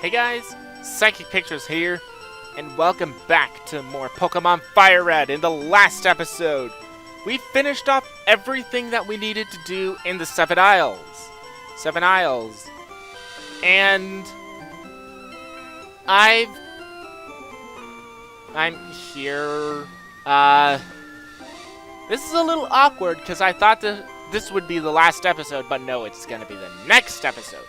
Hey guys, Psychic Pictures here, and welcome back to more Pokemon FireRed. In the last episode, we finished off everything that we needed to do in the Seven Isles. And I'm here. This is a little awkward because I thought this would be the last episode, but no, it's gonna be the next episode.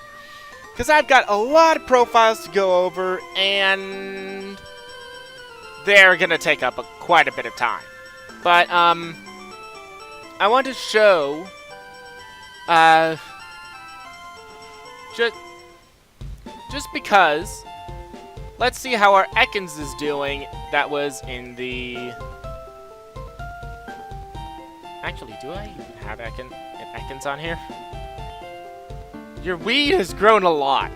Because I've got a lot of profiles to go over, and they're going to take up quite a bit of time. But, I want to show, just because, let's see how our Ekans is doing. That was in the... Actually, do I even have Ekans on here? Your weed has grown a lot.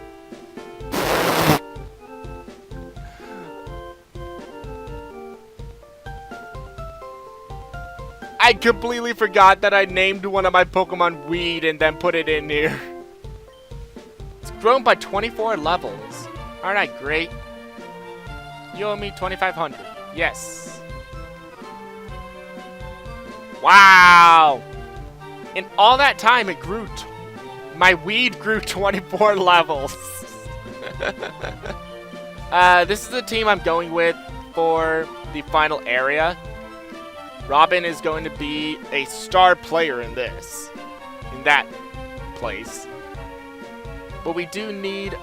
I completely forgot that I named one of my Pokemon Weed and then put it in here. It's grown by 24 levels. Aren't I great? You owe me 2,500. Yes. Wow. In all that time, it grew. My weed grew 24 levels. This is the team I'm going with for the final area. Robin is going to be a star player in that place. But we do need,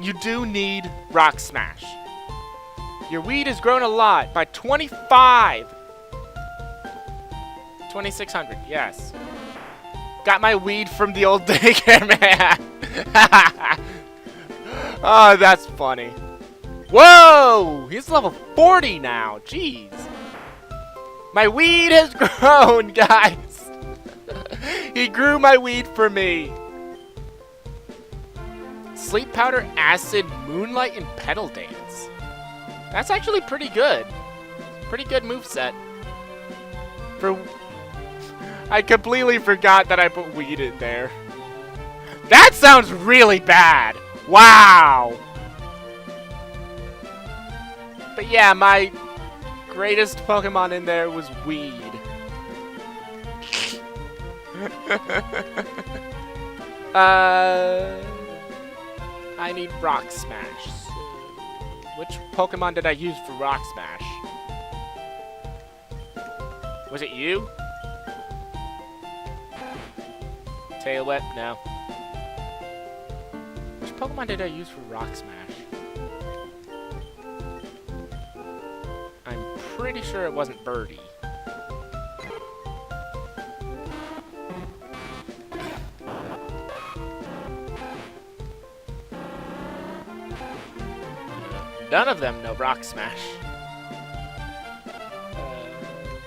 you do need Rock Smash. Your weed has grown a lot by 25. 2,600, yes. Got my weed from the old daycare man. Oh, that's funny. Whoa! He's level 40 now. Jeez. My weed has grown, guys. He grew my weed for me. Sleep Powder, Acid, Moonlight, and Petal Dance. That's actually pretty good. Pretty good moveset. I completely forgot that I put weed in there. That sounds really bad. Wow. But yeah, my greatest Pokemon in there was weed. I need Rock Smash. So which Pokemon did I use for Rock Smash? Was it you? Tail Whip? No. Which Pokemon did I use for Rock Smash? I'm pretty sure it wasn't Birdie. None of them know Rock Smash.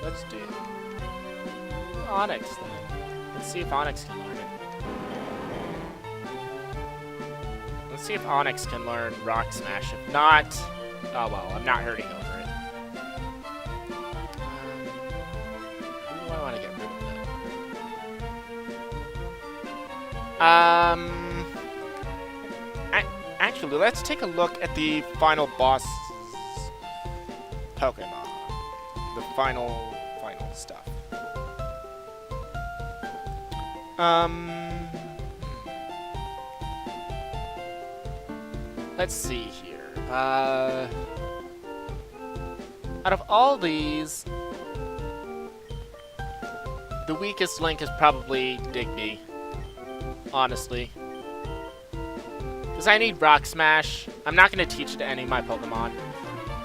Let's do Onyx then. Let's see if Onyx can learn it. Let's see if Onyx can learn Rock Smash. If not, oh well, I'm not hurting over it. Who do I want to get rid of? Actually, let's take a look at the final boss Pokemon. The final stuff. Let's see here. Out of all these, the weakest link is probably Digby, honestly. Because I need Rock Smash. I'm not going to teach it to any of my Pokemon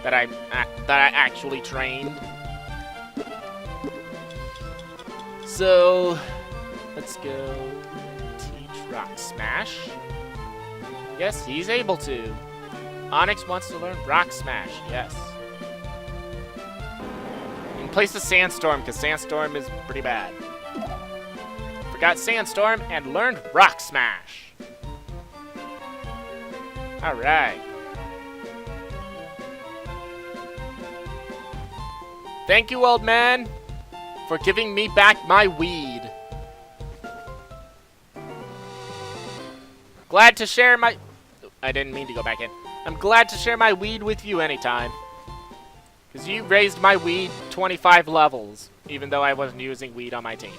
that I actually trained. So, let's go teach Rock Smash. Yes, he's able to. Onyx wants to learn Rock Smash. Yes. In place of Sandstorm, because Sandstorm is pretty bad. Forgot Sandstorm and learned Rock Smash. Alright. Thank you, old man, for giving me back my weed. Glad to share my... I didn't mean to go back in. I'm glad to share my weed with you anytime. Because you raised my weed 25 levels, even though I wasn't using weed on my team.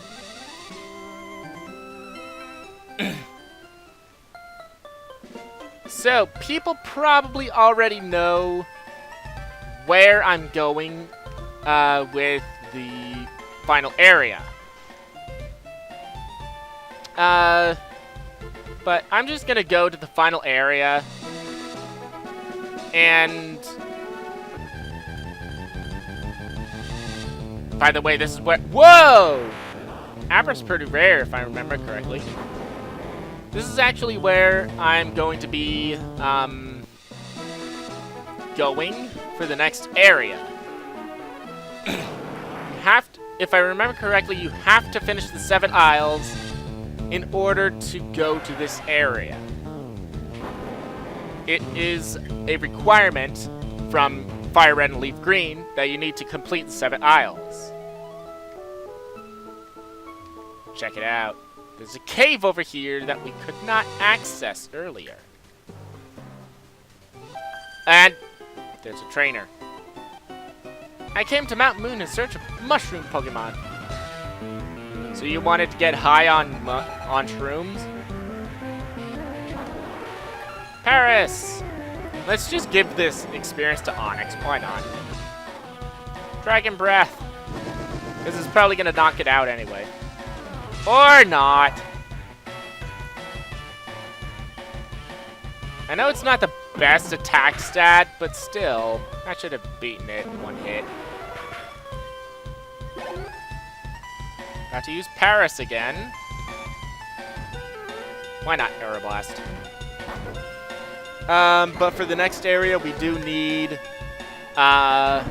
So, people probably already know where I'm going with the final area. But I'm just gonna go to the final area, and by the way, this is where— whoa! Abra's pretty rare, if I remember correctly. This is actually where I'm going to be going for the next area. If I remember correctly, you have to finish the 7 Isles in order to go to this area. It is a requirement from FireRed and LeafGreen that you need to complete the 7 Isles. Check it out. There's a cave over here that we could not access earlier. And there's a trainer. I came to Mount Moon in search of mushroom Pokemon. So you wanted to get high on shrooms? Paris! Let's just give this experience to Onyx. Why not? Dragon Breath. This is probably gonna knock it out anyway. Or not. I know it's not the best attack stat, but still, I should have beaten it in one hit. Got to use Paris again. Why not Aeroblast? But for the next area, we do need, oh,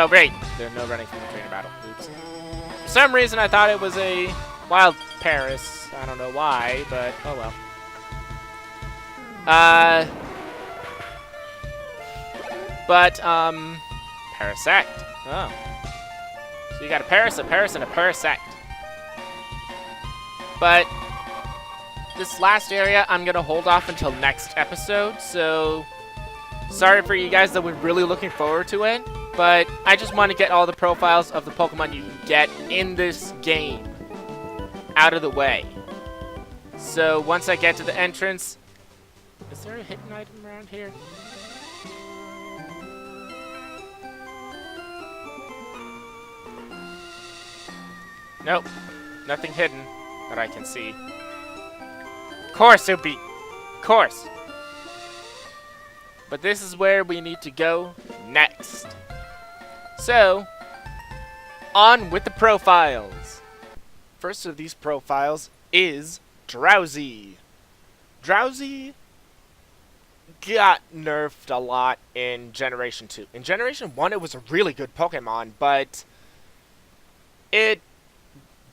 great. There's no running from the trainer battle. Oops. For some reason, I thought it was a wild Paris. I don't know why, but oh well. Parasect. Oh. So you got a Paris, and a Parasect. But this last area, I'm going to hold off until next episode, so sorry for you guys that were really looking forward to it, but I just want to get all the profiles of the Pokemon you can get in this game out of the way. So once I get to the entrance... Is there a hidden item around here? Nope. Nothing hidden that I can see. Of course it'll be... Of course. But this is where we need to go next. So, on with the profiles. First of these profiles is Drowsy. Drowsy got nerfed a lot in Generation 2. In Generation 1, it was a really good Pokemon, but it,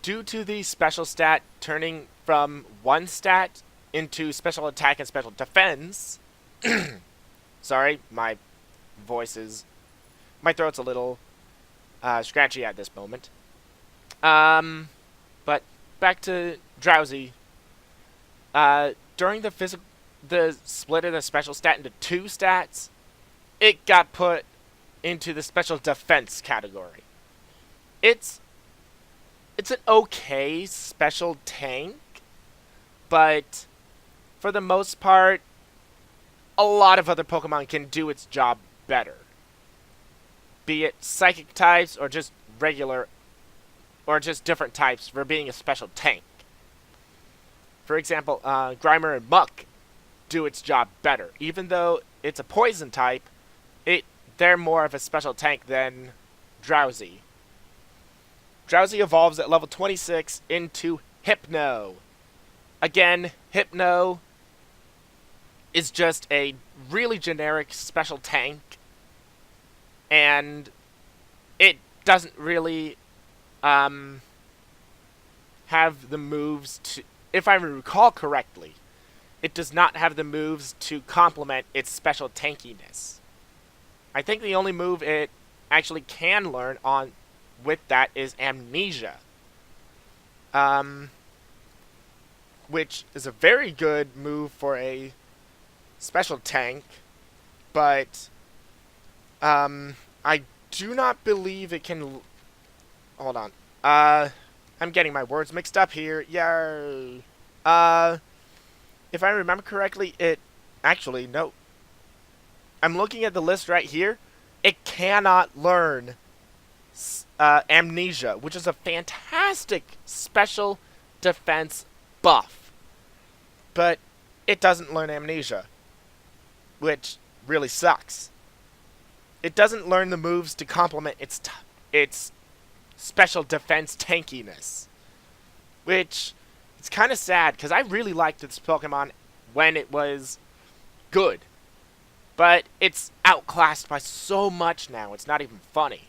due to the special stat turning from one stat into special attack and special defense, sorry, my throat's a little scratchy at this moment. But back to Drowsy. During the split of the special stat into 2 stats, it got put into the special defense category. It's an okay special tank, but for the most part, a lot of other Pokemon can do its job better. Be it psychic types or just regular, or just different types for being a special tank. For example, Grimer and Muck do its job better. Even though it's a poison type, they're more of a special tank than Drowsy. Drowsy evolves at level 26 into Hypno. Again, Hypno is just a really generic special tank, and it doesn't really have the moves to... If I recall correctly, it does not have the moves to complement its special tankiness. I think the only move it actually can learn on with that is Amnesia. which is a very good move for a special tank, but I do not believe it can... Hold on. I'm getting my words mixed up here. Yay. If I remember correctly, it... Actually, no. I'm looking at the list right here. It cannot learn amnesia, which is a fantastic special defense buff. But it doesn't learn amnesia, which really sucks. It doesn't learn the moves to complement its special defense tankiness, which it's kind of sad because I really liked this Pokemon when it was good, but it's outclassed by so much now, it's not even funny.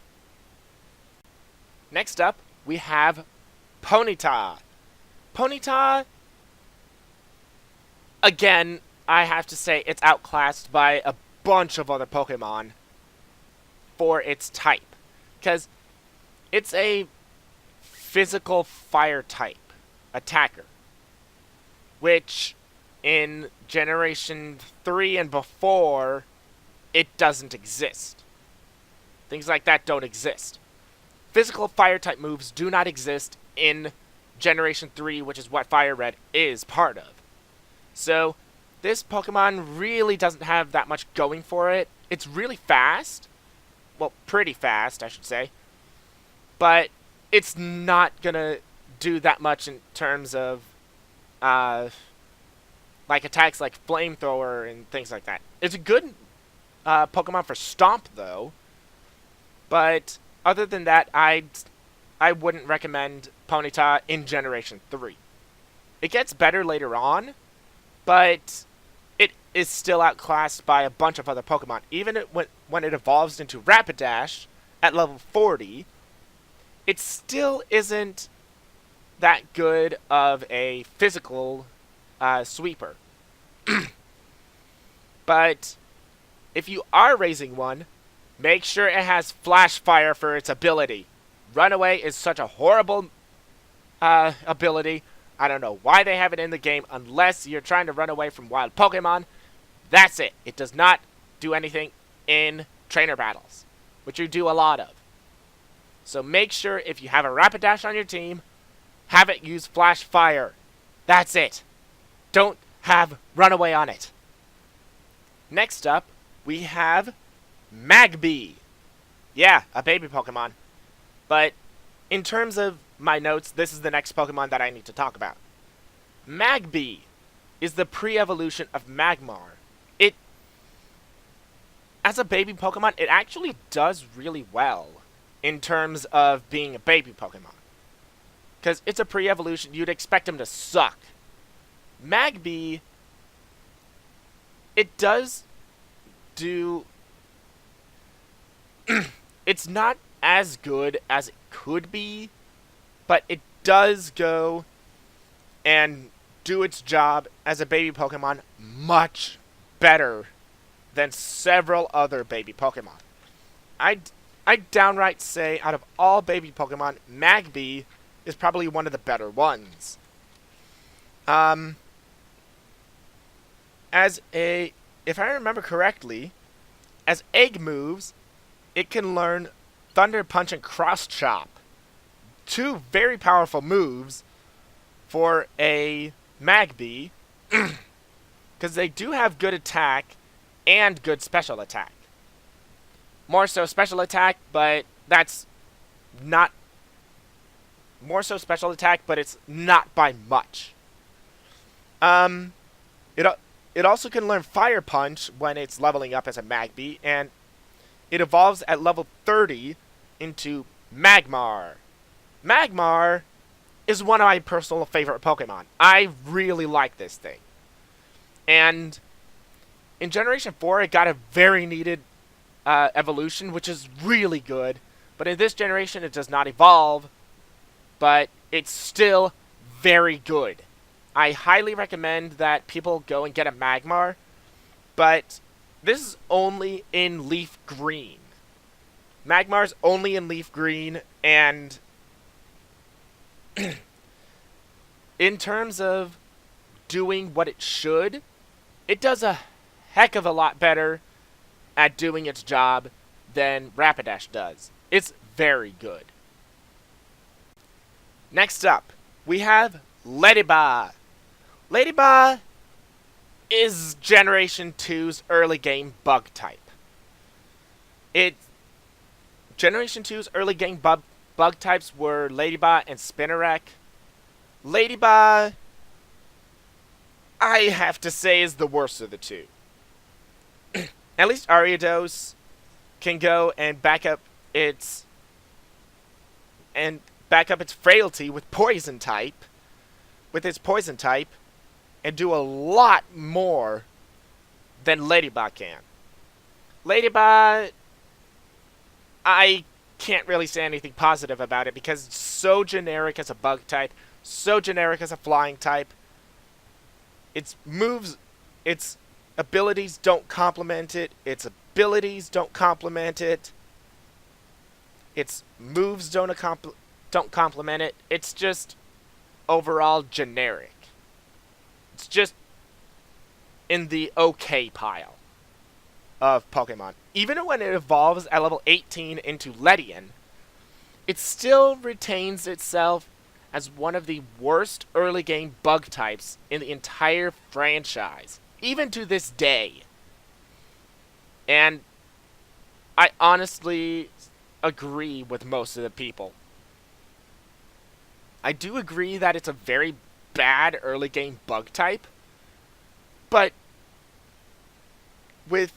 Next up, we have Ponyta. Ponyta, again, I have to say it's outclassed by a bunch of other Pokemon for its type, because it's a physical fire type attacker, which in Generation 3 and before, it doesn't exist. Things like that don't exist. Physical fire type moves do not exist in Generation 3, which is what FireRed is part of. So, this Pokemon really doesn't have that much going for it. It's really fast. Well, pretty fast, I should say. But it's not gonna do that much in terms of, like attacks like Flamethrower and things like that. It's a good Pokemon for Stomp, though. But other than that, I wouldn't recommend Ponyta in Generation 3. It gets better later on, but it is still outclassed by a bunch of other Pokemon. Even when it evolves into Rapidash at level 40, it still isn't that good of a physical sweeper. But if you are raising one, make sure it has Flash Fire for its ability. Runaway is such a horrible ability. I don't know why they have it in the game unless you're trying to run away from wild Pokemon. That's it. It does not do anything in trainer battles, which you do a lot of. So make sure if you have a Rapidash on your team, have it use Flash Fire. That's it. Don't have Runaway on it. Next up, we have Magby. Yeah, a baby Pokemon. But in terms of my notes, this is the next Pokemon that I need to talk about. Magby is the pre-evolution of Magmar. It, as a baby Pokemon, it actually does really well in terms of being a baby Pokemon. Because it's a pre-evolution, you'd expect him to suck. Magby, it does do... it's not as good as it could be, but it does go and do its job as a baby Pokemon much better than several other baby Pokemon. I'd downright say, out of all baby Pokemon, Magby is probably one of the better ones. If I remember correctly, as egg moves, it can learn Thunder Punch and Cross Chop. Two very powerful moves for a Magby, because they do have good attack and good special attack. More so special attack, but that's not... More so special attack, but it's not by much. It also can learn Fire Punch when it's leveling up as a Magby, and it evolves at level 30 into Magmar. Magmar is one of my personal favorite Pokemon. I really like this thing. And in Generation 4, it got a very needed evolution, which is really good. But in this generation, it does not evolve, but it's still very good. I highly recommend that people go and get a Magmar, but this is only in Leaf Green. Magmar's only in Leaf Green, and in terms of doing what it should, it does a heck of a lot better at doing its job than Rapidash does. It's very good. Next up, we have Ladybug. Ladybug is Generation 2's early game bug type. Generation 2's early game bug types were Ladybug and Spinarak. Ladybug, I have to say, is the worst of the two. At least Ariados can go and back up its frailty with poison type, and do a lot more than Ladybug can. Ladybug, I can't really say anything positive about it because it's so generic as a bug type, so generic as a flying type. Its moves, its abilities don't complement it. Its abilities don't complement it. Its moves don't complement it. It's just overall generic. It's just in the okay pile of Pokemon. Even when it evolves at level 18 into Ledian, it still retains itself as one of the worst early game bug types in the entire franchise, even to this day. And I honestly agree with most of the people. I do agree that it's a very bad early game bug type, but if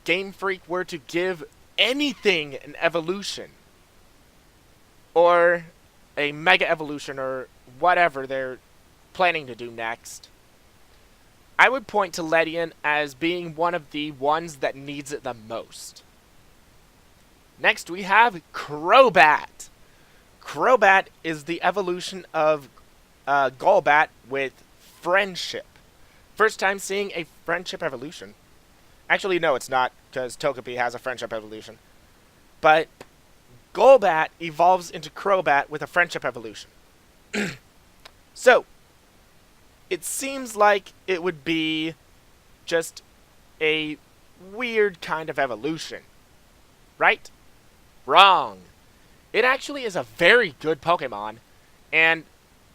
Game Freak were to give anything an evolution, or a mega evolution, or whatever they're planning to do next, I would point to Ledian as being one of the ones that needs it the most. Next we have Crobat. Crobat is the evolution of Golbat with Friendship. First time seeing a Friendship evolution. Actually, no, it's not, because Togepi has a Friendship evolution. But Golbat evolves into Crobat with a Friendship evolution. So, it seems like it would be just a weird kind of evolution. Right? Wrong. It actually is a very good Pokemon, and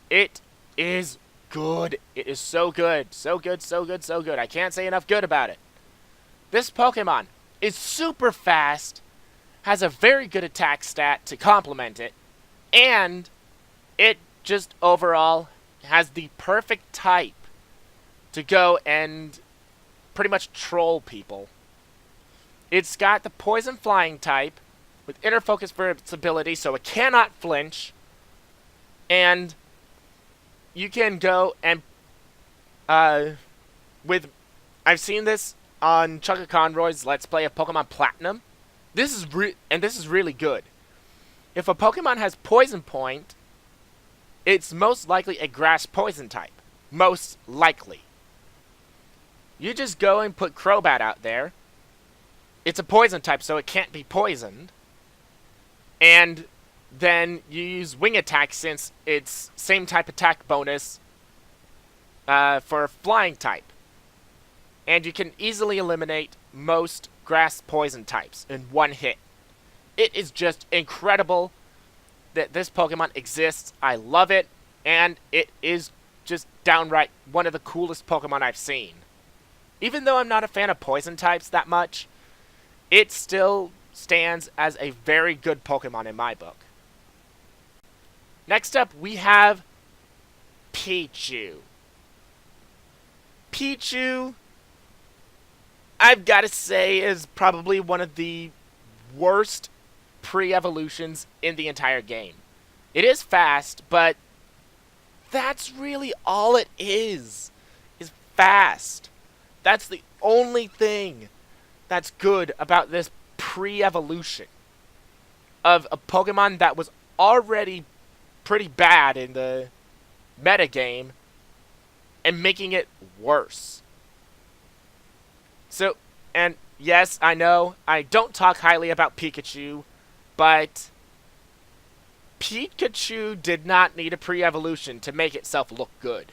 it is good. It is so good. So good, so good, so good. I can't say enough good about it. This Pokemon is super fast, has a very good attack stat to complement it, and it just overall has the perfect type to go and pretty much troll people. It's got the Poison Flying type with Inner Focus for its ability, so it cannot flinch, and you can go and I've seen this on Chugga Conroy's Let's Play of Pokemon Platinum. This is really good. If a Pokemon has Poison Point, it's most likely a Grass Poison type. Most likely. You just go and put Crobat out there. It's a Poison type, so it can't be poisoned. And then you use Wing Attack since it's same type attack bonus for Flying type. And you can easily eliminate most Grass Poison types in one hit. It is just incredible that this Pokemon exists. I love it, and it is just downright one of the coolest Pokemon I've seen. Even though I'm not a fan of Poison types that much, it still stands as a very good Pokemon in my book. Next up, we have Pichu. Pichu, I've got to say, is probably one of the worst pre-evolutions in the entire game. It is fast, but that's really all it is fast. That's the only thing that's good about this pre-evolution of a Pokemon that was already pretty bad in the metagame and making it worse. So, and yes, I know I don't talk highly about Pikachu, but Pikachu did not need a pre-evolution to make itself look good.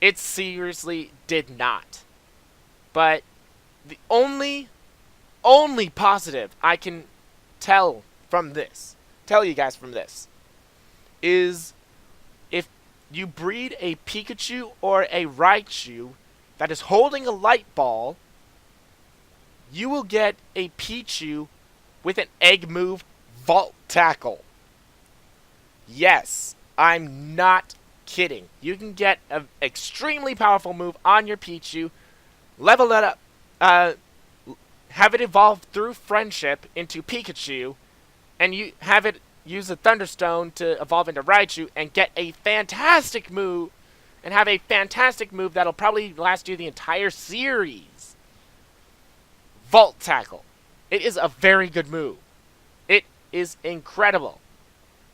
It seriously did not. But the only positive I can tell you guys from this, is if you breed a Pikachu or a Raichu that is holding a light ball, you will get a Pichu with an egg move Vault Tackle. Yes, I'm not kidding. You can get an extremely powerful move on your Pichu, level it up, have it evolve through friendship into Pikachu, and you have it use a Thunderstone to evolve into Raichu and get a fantastic move, and have a fantastic move that'll probably last you the entire series. Vault Tackle. It is a very good move. It is incredible.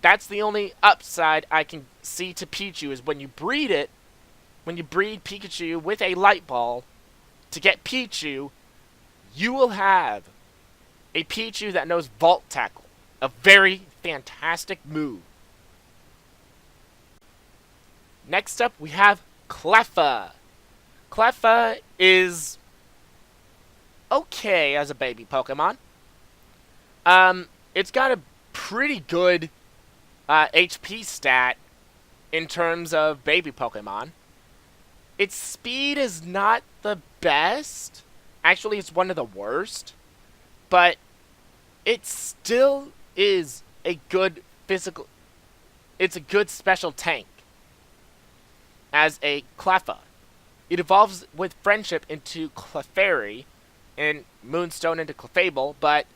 That's the only upside I can see to Pichu, is when you breed Pikachu with a light ball to get Pichu, you will have a Pichu that knows Vault Tackle. A very fantastic move. Next up, we have Cleffa. Cleffa is okay as a baby Pokemon. It's got a pretty good HP stat in terms of baby Pokemon. Its speed is not the best. Actually, it's one of the worst. But it still is a good physical... It's a good special tank as a Cleffa. It evolves with friendship into Clefairy and Moonstone into Clefable, but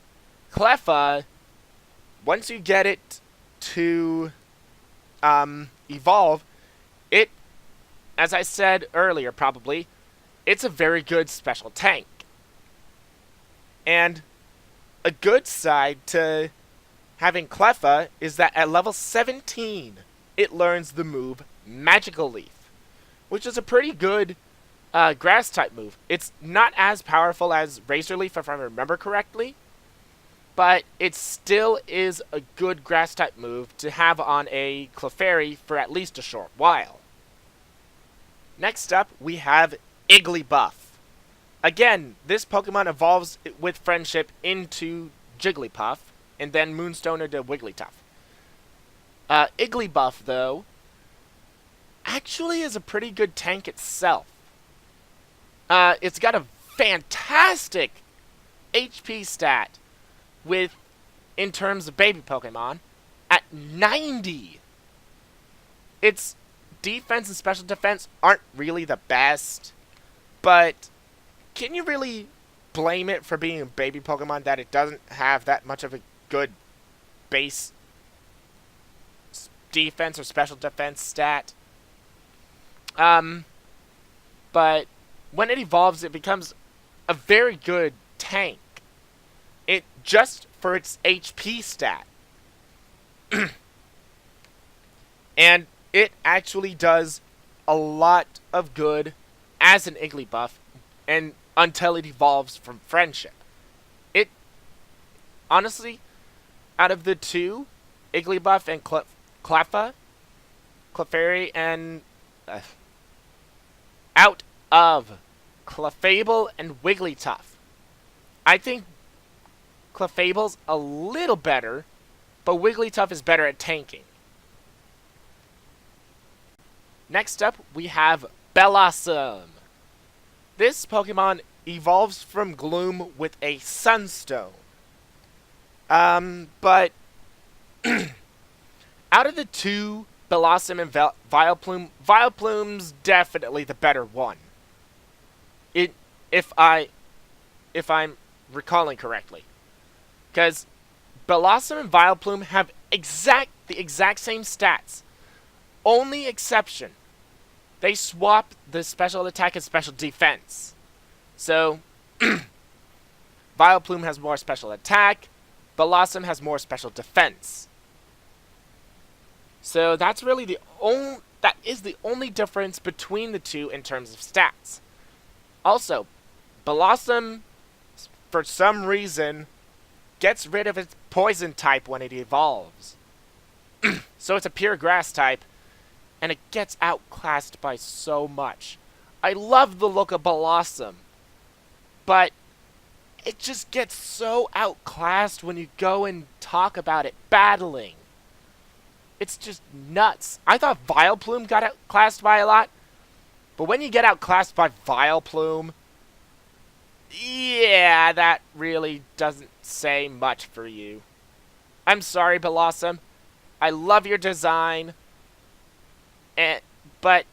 Cleffa, once you get it to evolve, it, as I said earlier probably, it's a very good special tank. And a good side to having Cleffa is that at level 17, it learns the move Magical Leaf, which is a pretty good grass-type move. It's not as powerful as Razor Leaf, if I remember correctly, but it still is a good grass-type move to have on a Clefairy for at least a short while. Next up, we have Igglybuff. Again, this Pokemon evolves with friendship into Jigglypuff, and then Moonstone into Wigglytuff. Igglybuff, though, actually is a pretty good tank itself. It's got a fantastic HP stat in terms of baby Pokemon at 90. Its defense and special defense aren't really the best, but can you really blame it for being a baby Pokemon that it doesn't have that much of a good base defense or special defense stat? But when it evolves, it becomes a very good tank. It just for its HP stat. And it actually does a lot of good as an Igglybuff, and until it evolves from friendship. It, honestly, out of the two, Igglybuff and Cleffa, Clefairy, and out of Clefable and Wigglytuff, I think Clefable's a little better, but Wigglytuff is better at tanking. Next up, we have Bellossom. This Pokemon evolves from Gloom with a Sunstone. But out of the two, Bellossom and Vileplume, Vileplume's definitely the better one. If I'm recalling correctly. Because Bellossom and Vileplume have the exact same stats. Only exception, they swap the special attack and special defense. So, Vileplume has more special attack, Bellossom has more special defense. So that's really the only difference between the two in terms of stats. Also, Bellossom, for some reason, gets rid of its poison type when it evolves. So it's a pure grass type, and it gets outclassed by so much. I love the look of Blossom, but it just gets so outclassed when you go and talk about it battling. It's just nuts. I thought Vileplume got outclassed by a lot, but when you get outclassed by Vileplume, yeah, that really doesn't say much for you. I'm sorry, Blossom. I love your design, but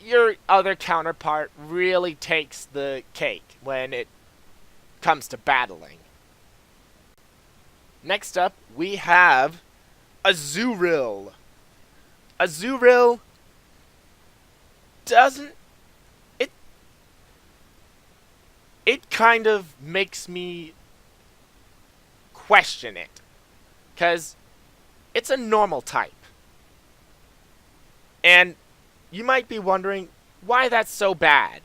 your other counterpart really takes the cake when it comes to battling. Next up, we have Azurill. Azurill doesn't... It kind of makes me question it, because it's a normal type. And you might be wondering why that's so bad.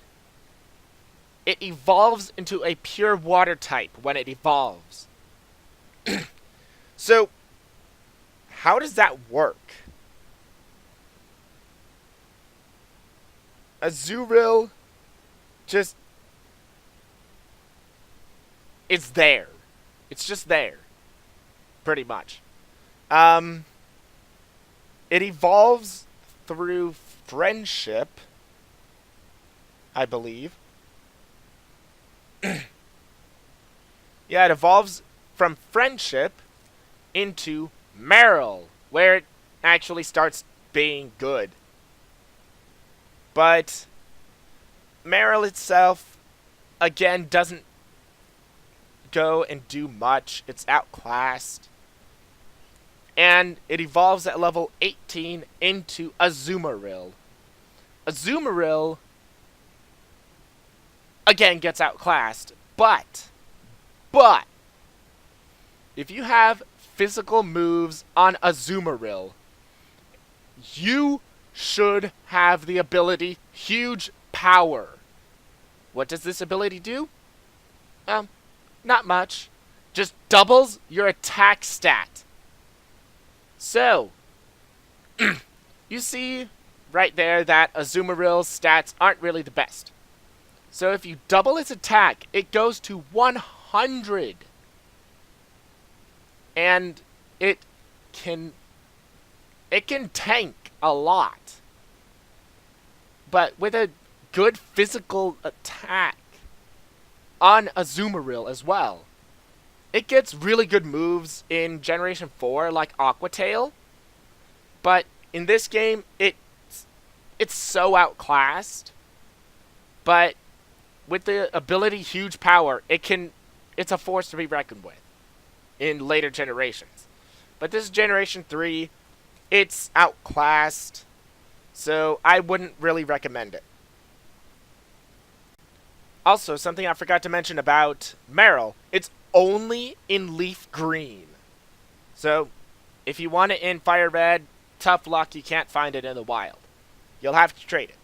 It evolves into a pure water type when it evolves. So, how does that work? Azurill just... it's there. It's just there. Pretty much. It evolves through friendship, I believe. Yeah, it evolves from friendship into Meryl, where it actually starts being good. But Meryl itself, again, doesn't go and do much. It's outclassed. And it evolves at level 18 into Azumarill. Azumarill, again, gets outclassed, but, if you have physical moves on Azumarill, you should have the ability Huge Power. What does this ability do? Not much. Just doubles your attack stat. So, you see right there that Azumarill's stats aren't really the best. So if you double its attack, it goes to 100. And it can tank a lot. But with a good physical attack on Azumarill as well, it gets really good moves in Generation 4, like Aqua Tail. But in this game, it's so outclassed. But with the ability Huge Power, it's a force to be reckoned with in later generations. But this is Generation 3. It's outclassed. So I wouldn't really recommend it. Also, something I forgot to mention about Meryl, it's only in Leaf Green. So, if you want it in Fire Red, tough luck, you can't find it in the wild. You'll have to trade it.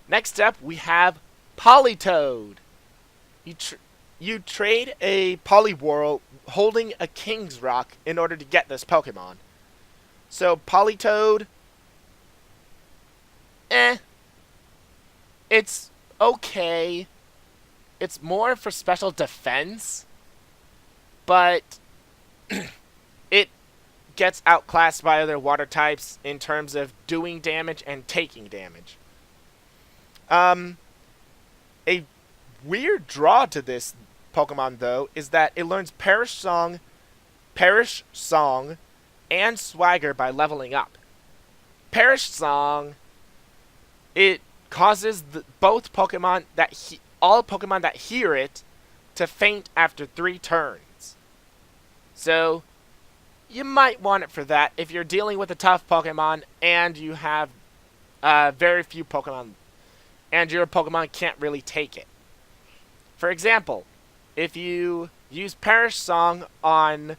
Next up, we have Politoed. You trade a Poliwhirl holding a King's Rock in order to get this Pokemon. So, Politoed, it's okay. It's more for special defense, but it gets outclassed by other water types in terms of doing damage and taking damage. A weird draw to this Pokemon, though, is that it learns Perish Song, and Swagger by leveling up. Perish Song, it causes both Pokemon all Pokemon that hear it to faint after 3 turns. So, you might want it for that if you're dealing with a tough Pokemon and you have very few Pokemon, and your Pokemon can't really take it. For example, if you use Perish Song on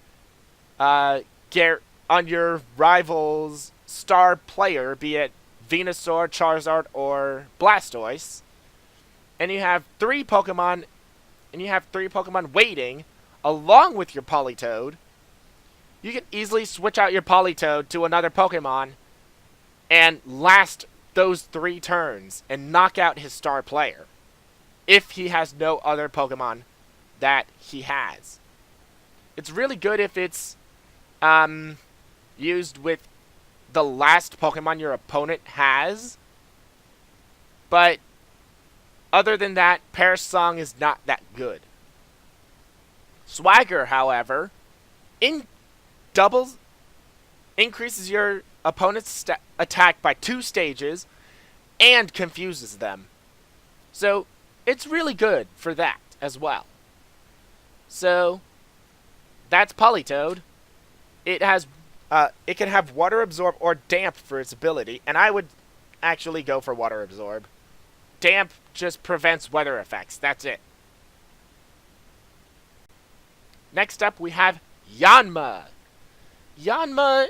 your rival's star player, be it Venusaur, Charizard, or Blastoise, and you have 3 Pokemon, waiting, along with your Politoed, you can easily switch out your Politoed to another Pokemon and last those 3 turns and knock out his star player if he has no other Pokemon that he has. It's really good if it's used with the last Pokemon your opponent has, but other than that, Perish Song is not that good. Swagger, however, increases your opponent's attack by 2 stages and confuses them. So it's really good for that as well. So that's Politoed. It can have Water Absorb or Damp for its ability, and I would actually go for Water Absorb. Damp just prevents weather effects. That's it. Next up, we have Yanma. Yanma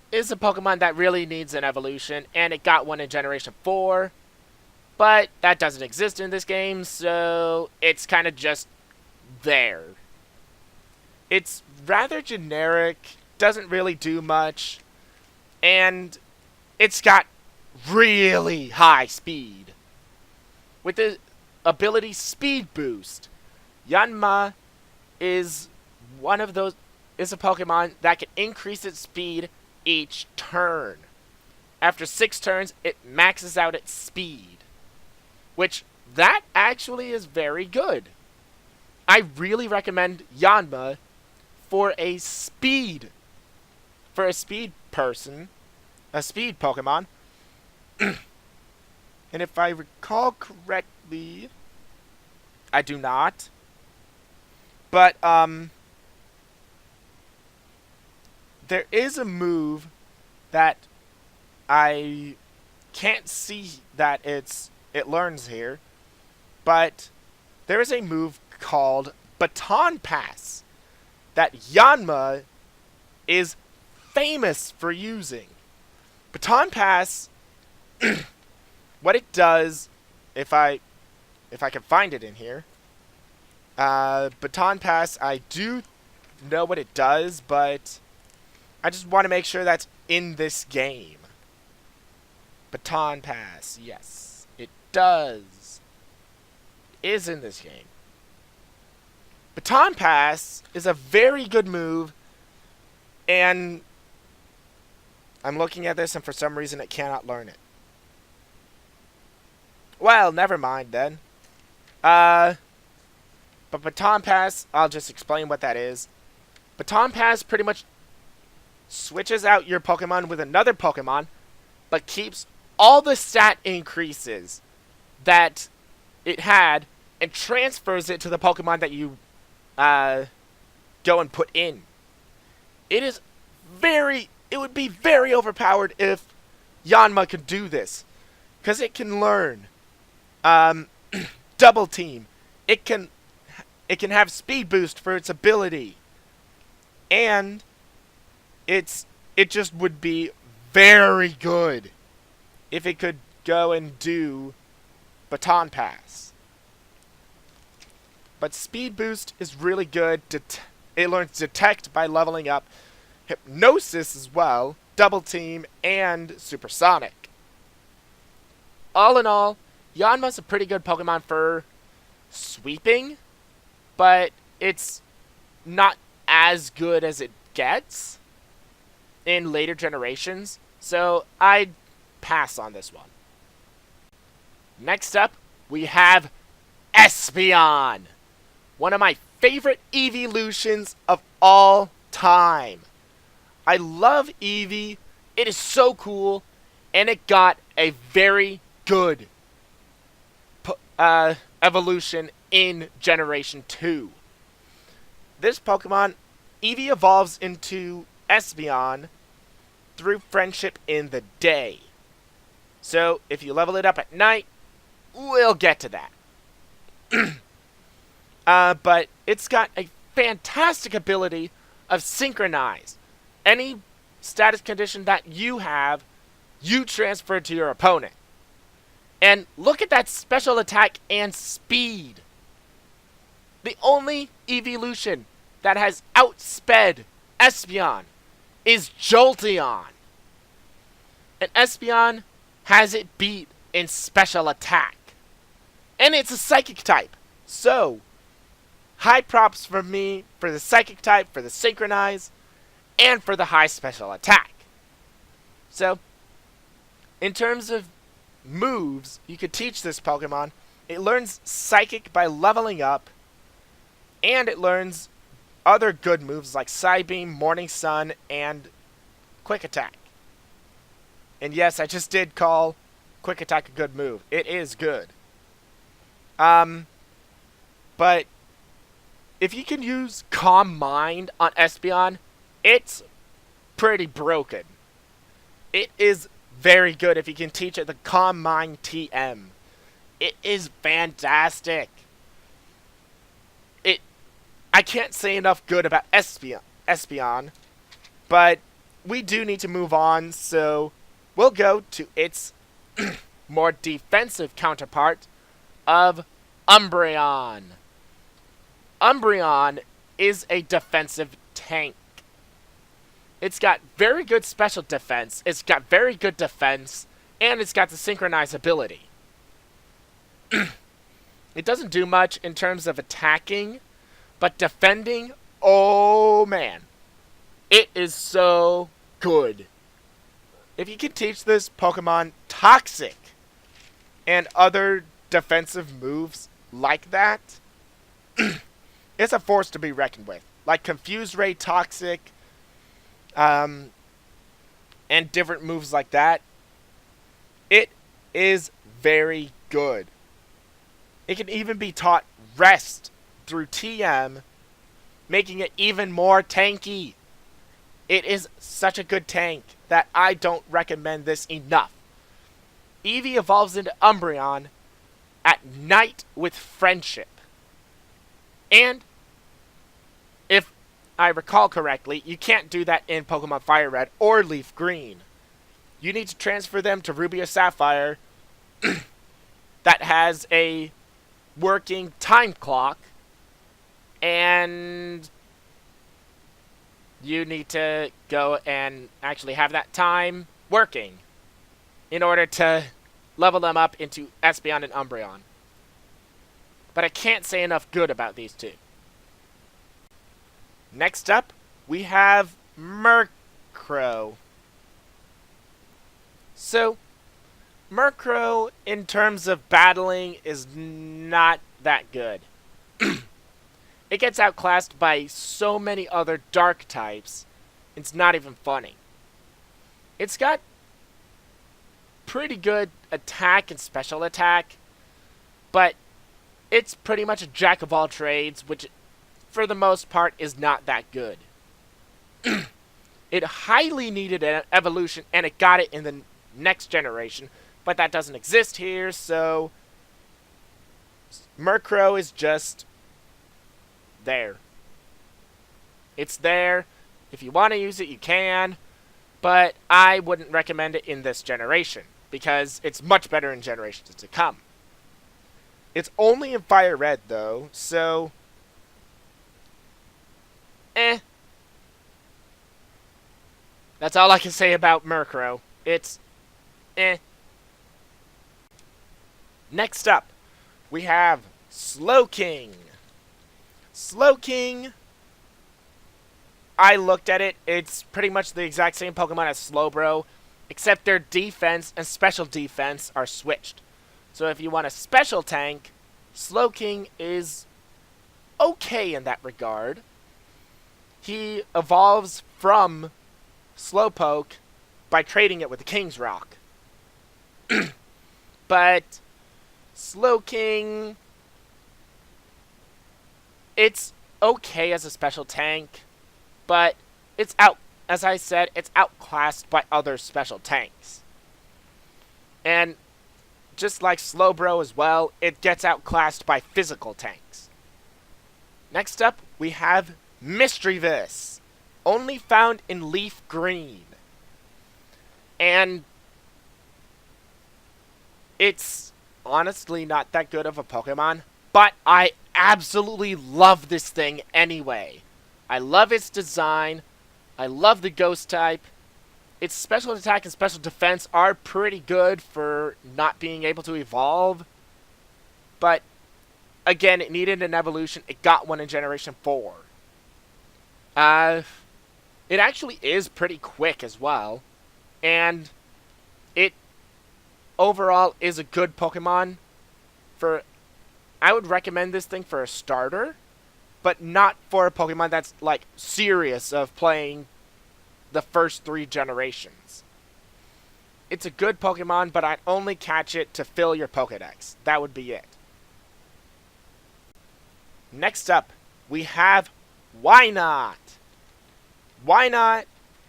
is a Pokemon that really needs an evolution, and it got one in Generation 4. But that doesn't exist in this game, so it's kind of just there. It's rather generic, doesn't really do much, and it's got really high speed. With the ability Speed Boost, Yanma is a Pokemon that can increase its speed each turn. After 6 turns, it maxes out its speed, which that actually is very good. I really recommend Yanma for a speed Pokemon. And if I recall correctly, I do not. But there is a move that I can't see that it learns here, but there is a move called Baton Pass that Yanma is famous for using. Baton Pass, what it does, if I can find it in here, Baton Pass, I do know what it does, but I just want to make sure that's in this game. Baton Pass, yes, it does. It is in this game. Baton Pass is a very good move, and I'm looking at this, and for some reason it cannot learn it. Well, never mind then. But Baton Pass, I'll just explain what that is. Baton Pass pretty much switches out your Pokemon with another Pokemon, but keeps all the stat increases that it had and transfers it to the Pokemon that you go and put in. It would be very overpowered if Yanma could do this, because it can learn Double Team. It can have Speed Boost for its ability, and it just would be very good if it could go and do Baton Pass. But Speed Boost is really good. It learns Detect by leveling up, Hypnosis as well, Double Team, and Supersonic. All in all, Yanma's a pretty good Pokemon for sweeping, but it's not as good as it gets in later generations, so I'd pass on this one. Next up, we have Espeon, one of my favorite evolutions of all time. I love Eevee. It is so cool, and it got a very good evolution in Generation 2. This Pokemon, Eevee, evolves into Espeon through friendship in the day. So, if you level it up at night, we'll get to that. But it's got a fantastic ability of Synchronize. Any status condition that you have, you transfer to your opponent. And look at that special attack and speed. The only evolution that has outsped Espeon is Jolteon. And Espeon has it beat in special attack. And it's a psychic type. So, high props for me for the psychic type, for the synchronize, and for the high special attack. So, in terms of moves, you could teach this Pokemon. It learns Psychic by leveling up, and it learns other good moves like Psybeam, Morning Sun, and Quick Attack. And yes, I just did call Quick Attack a good move. It is good. But if you can use Calm Mind on Espeon, it's pretty broken. It is very good if you can teach it the Calm Mind TM. It is fantastic. I can't say enough good about Espeon, but we do need to move on, so we'll go to its more defensive counterpart of Umbreon. Umbreon is a defensive tank. It's got very good special defense, it's got very good defense, and it's got the synchronize ability. It doesn't do much in terms of attacking, but defending, oh man. It is so good. If you can teach this Pokemon Toxic and other defensive moves like that, it's a force to be reckoned with. Like Confuse Ray Toxic, and different moves like that. It is very good. It can even be taught Rest through TM, making it even more tanky. It is such a good tank that I don't recommend this enough. Eevee evolves into Umbreon at night with Friendship. And, if I recall correctly, you can't do that in Pokemon Fire Red or Leaf Green. You need to transfer them to Ruby or Sapphire that has a working time clock, and you need to go and actually have that time working in order to level them up into Espeon and Umbreon. But I can't say enough good about these two. Next up, we have Murkrow. So, Murkrow, in terms of battling, is not that good. It gets outclassed by so many other dark types, it's not even funny. It's got pretty good attack and special attack, but it's pretty much a jack of all trades, which for the most part is not that good. It highly needed an evolution, and it got it in the next generation, but that doesn't exist here, so Murkrow is just there. It's there. If you want to use it, you can, but I wouldn't recommend it in this generation, because it's much better in generations to come. It's only in Fire Red, though, so that's all I can say about Murkrow. It's Next up, we have Slowking. Slowking, I looked at it, it's pretty much the exact same Pokemon as Slowbro, except their defense and special defense are switched. So if you want a special tank, Slowking is okay in that regard. He evolves from Slowpoke by trading it with the King's Rock. But Slowking, it's okay as a special tank, but it's as I said, it's outclassed by other special tanks. And just like Slowbro as well, it gets outclassed by physical tanks. Next up, we have Misdreavus, only found in Leaf Green. And it's honestly not that good of a Pokemon, but I absolutely love this thing anyway. I love its design. I love the ghost type. Its special attack and special defense are pretty good for not being able to evolve. But, again, it needed an evolution. It got one in Generation 4. It actually is pretty quick as well. And it overall is a good Pokemon for... I would recommend this thing for a starter, but not for a Pokemon that's, like, serious of playing the first 3 generations. It's a good Pokemon, but I'd only catch it to fill your Pokedex. That would be it. Next up, we have Wynot. Wynot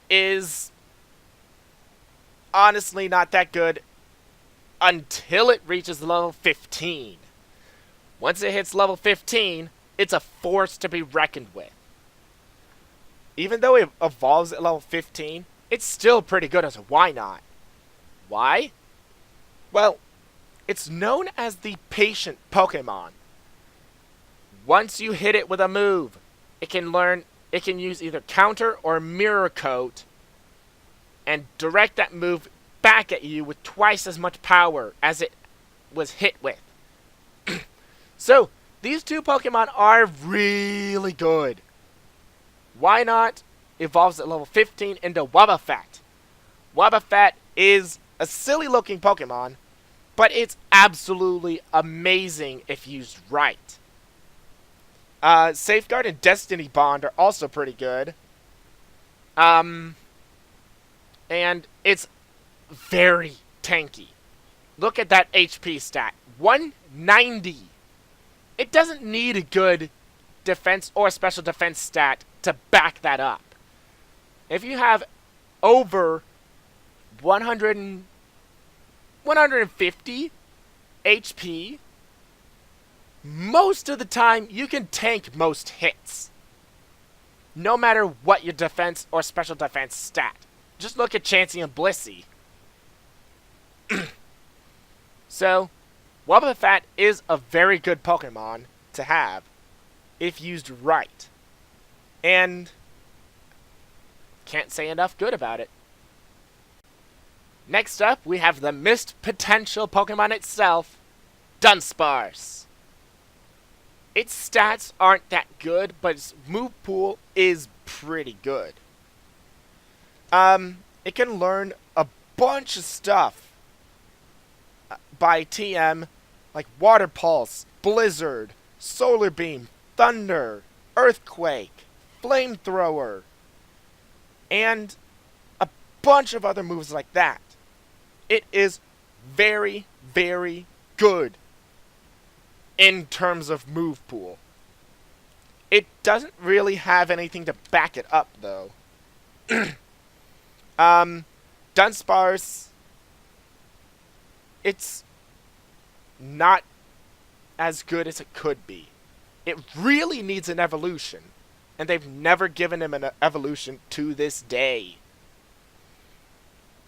is honestly not that good until it reaches level 15. Once it hits level 15, it's a force to be reckoned with. Even though it evolves at level 15, it's still pretty good as a Wynot. Why? Well, it's known as the patient Pokemon. Once you hit it with a move, it can use either counter or mirror coat and direct that move back at you with twice as much power as it was hit with. So, these two Pokemon are really good. Wynot evolves at level 15 into Wobbuffet. Wobbuffet is a silly looking Pokemon, but it's absolutely amazing if used right. Safeguard and Destiny Bond are also pretty good. And it's very tanky. Look at that HP stat. 190. It doesn't need a good defense or special defense stat to back that up. If you have over 150 HP, most of the time you can tank most hits. No matter what your defense or special defense stat. Just look at Chansey and Blissey. So, Wobbuffet is a very good Pokemon to have if used right. And can't say enough good about it. Next up, we have the missed potential Pokemon itself, Dunsparce. Its stats aren't that good, but its move pool is pretty good. It can learn a bunch of stuff by TM, like Water Pulse, Blizzard, Solar Beam, Thunder, Earthquake, Flamethrower, and a bunch of other moves like that. It is very, very good in terms of move pool. It doesn't really have anything to back it up, though. Dunsparce, it's not as good as it could be. It really needs an evolution, and they've never given him an evolution to this day.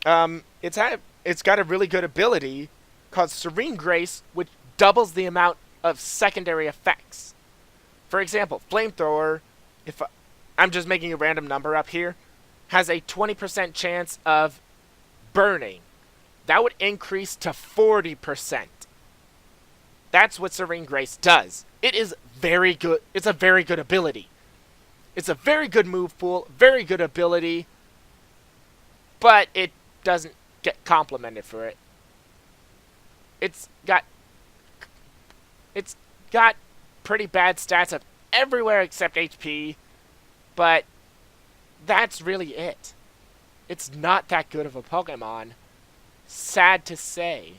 It's got a really good ability called Serene Grace, which doubles the amount of secondary effects. For example, Flamethrower, if I'm just making a random number up here, has a 20% chance of burning. That would increase to 40%. That's what Serene Grace does. It is very good. It's a very good ability. It's a very good move pool, very good ability, but it doesn't get complimented for it. It's got pretty bad stats of everywhere except HP, but that's really it. It's not that good of a Pokemon. Sad to say.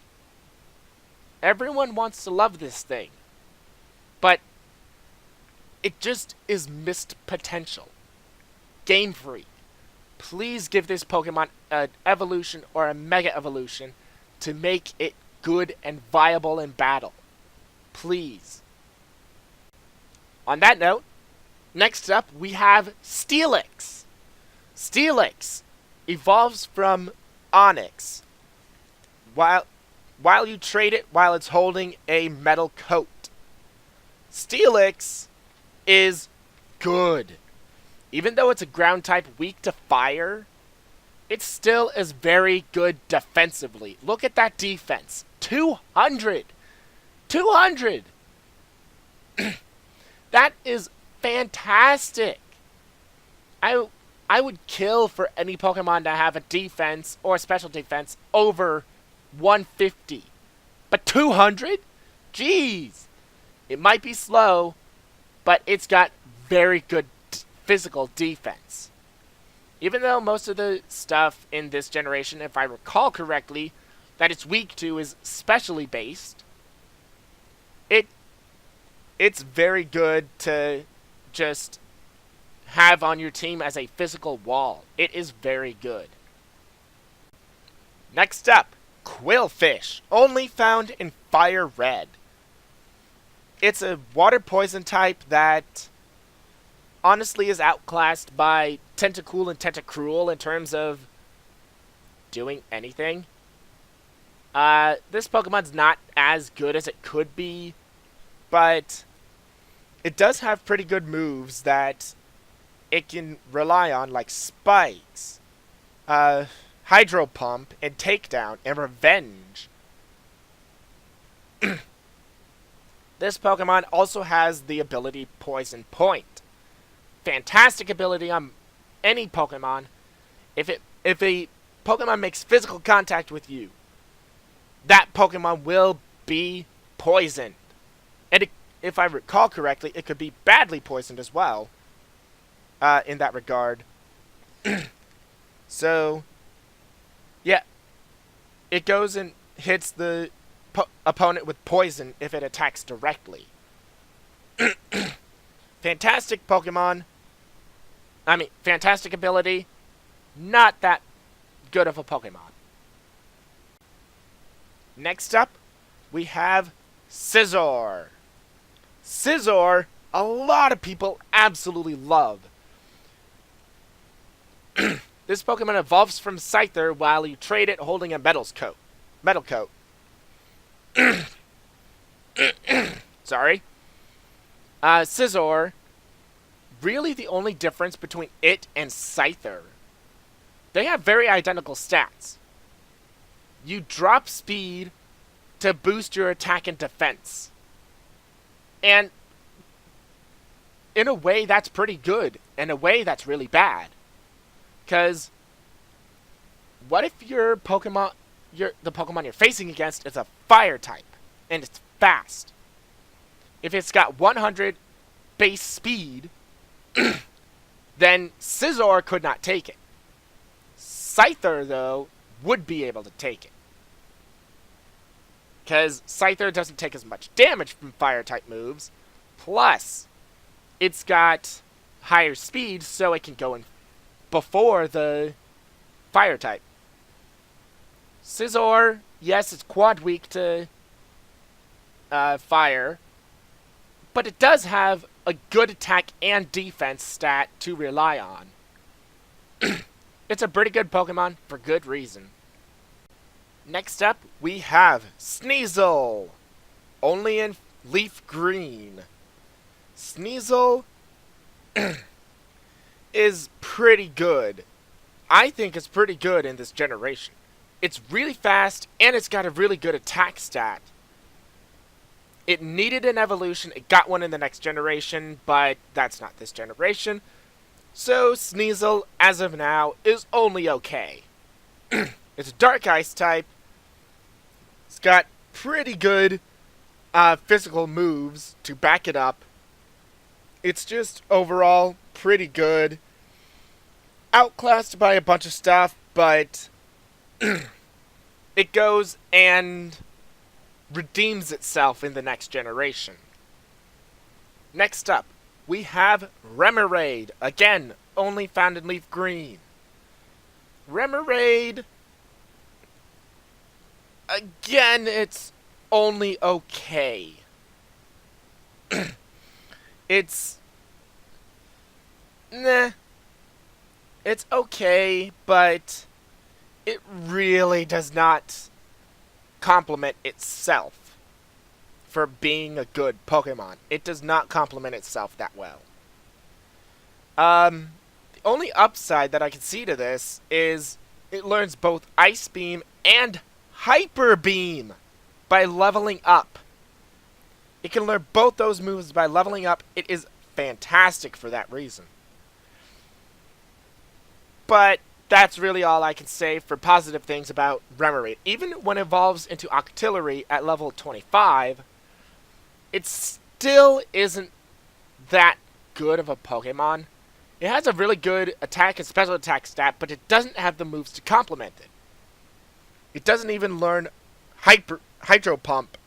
Everyone wants to love this thing, but it just is missed potential. Game Freak, please give this Pokemon an evolution or a Mega Evolution to make it good and viable in battle. Please. On that note, next up we have Steelix. Steelix evolves from Onix while you trade it while it's holding a metal coat. Steelix is good. Even though it's a ground type weak to fire, it still is very good defensively. Look at that defense. 200! 200! That is fantastic! I would kill for any Pokemon to have a defense or a special defense over 150. But 200? Jeez! It might be slow, but it's got very good physical defense. Even though most of the stuff in this generation, if I recall correctly, that it's weak to is specially based, it's very good to just have on your team as a physical wall. It is very good. Next up, Quillfish, only found in FireRed. It's a water poison type that honestly is outclassed by Tentacool and Tentacruel in terms of doing anything. This Pokemon's not as good as it could be, but it does have pretty good moves that it can rely on, like Spikes, Hydro Pump, and Takedown, and Revenge. This Pokemon also has the ability Poison Point. Fantastic ability on any Pokemon. If a Pokemon makes physical contact with you, that Pokemon will be poisoned. And if I recall correctly, it could be badly poisoned as well, in that regard. So, yeah. It goes and hits the opponent with poison if it attacks directly. Fantastic Pokemon. I mean, fantastic ability. Not that good of a Pokemon. Next up, we have Scizor. Scizor, a lot of people absolutely love. This Pokemon evolves from Scyther while you trade it holding a metal coat. Sorry. Scizor, really the only difference between it and Scyther. They have very identical stats. You drop speed to boost your attack and defense. And in a way, that's pretty good. In a way, that's really bad. Because what if your Pokemon, the Pokemon you're facing against is a fire type and it's fast? If it's got 100 base speed, then Scizor could not take it. Scyther, though, would be able to take it. Because Scyther doesn't take as much damage from fire-type moves. Plus, it's got higher speed, so it can go in before the fire-type. Scizor, yes, it's quad weak to fire, but it does have a good attack and defense stat to rely on. It's a pretty good Pokemon for good reason. Next up, we have Sneasel, only in Leaf Green. Sneasel is pretty good. I think it's pretty good in this generation. It's really fast, and it's got a really good attack stat. It needed an evolution. It got one in the next generation, but that's not this generation. So Sneasel, as of now, is only okay. It's a Dark Ice type. It's got pretty good physical moves to back it up. It's just overall pretty good. Outclassed by a bunch of stuff, but it goes and redeems itself in the next generation. Next up, we have Remoraid, again, only found in Leaf Green. Remoraid, again, it's only okay. It's It's okay, but it really does not complement itself for being a good Pokemon. It does not complement itself that well. only upside that I can see to this is it learns both Ice Beam and Hyper Beam by leveling up. It can learn both those moves by leveling up. It is fantastic for that reason. But that's really all I can say for positive things about Remoraid. Even when it evolves into Octillery at level 25, it still isn't that good of a Pokemon. It has a really good attack and special attack stat, but it doesn't have the moves to complement it. It doesn't even learn Hydro Pump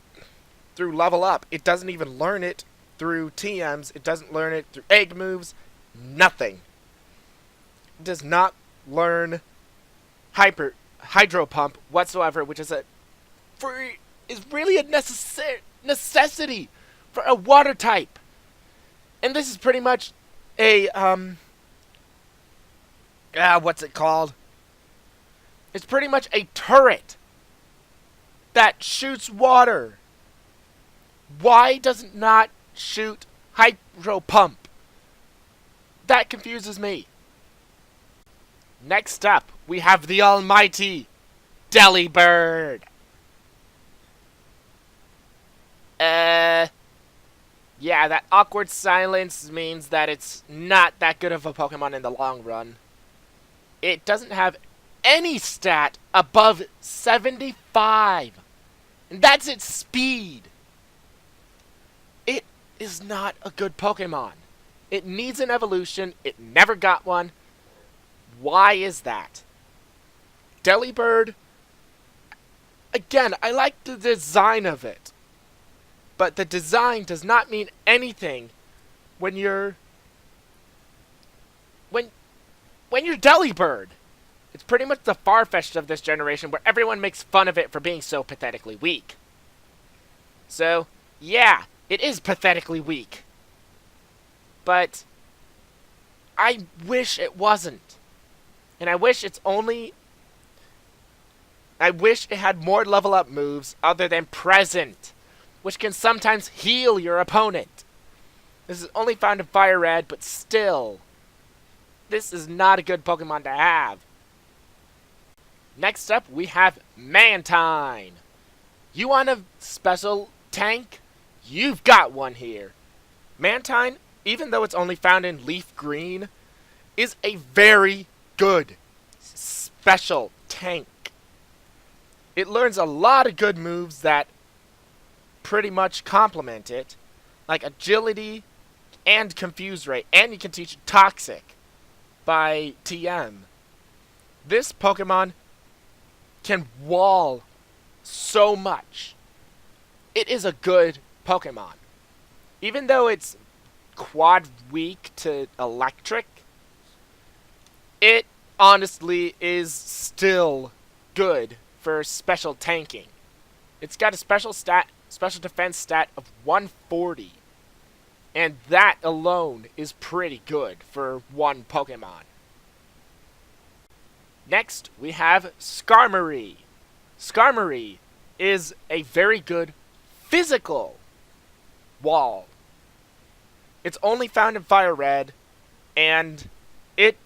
through level up. It doesn't even learn it through TMs. It doesn't learn it through egg moves. Nothing. It does not learn Hydro Pump whatsoever, which is really a necessity for a water type. And this is pretty much a what's it called? It's pretty much a turret that shoots water. Why does it not shoot Hydro Pump? That confuses me. Next up, we have the almighty Delibird. Yeah, that awkward silence means that it's not that good of a Pokemon in the long run. It doesn't have any stat above 75. And that's its speed. It is not a good Pokemon. It needs an evolution. It never got one. Why is that? Delibird, again, I like the design of it. But the design does not mean anything when you're Delibird. It's pretty much the Farfetch'd of this generation, where everyone makes fun of it for being so pathetically weak. So, yeah, it is pathetically weak. But I wish it wasn't. And I wish it had more level up moves other than Present, which can sometimes heal your opponent. This is only found in FireRed, but still, this is not a good Pokemon to have. Next up, we have Mantine. You want a special tank? You've got one here. Mantine, even though it's only found in LeafGreen, is a very good special tank. It learns a lot of good moves that pretty much complement it, like Agility and Confuse Ray, and you can teach Toxic by TM. This Pokemon can wall so much. It is a good Pokemon. Even though it's quad weak to Electric, it honestly is still good for special tanking. It's got a special defense stat of 140. And that alone is pretty good for one Pokemon. Next, we have Skarmory. Skarmory is a very good physical wall. It's only found in FireRed, and it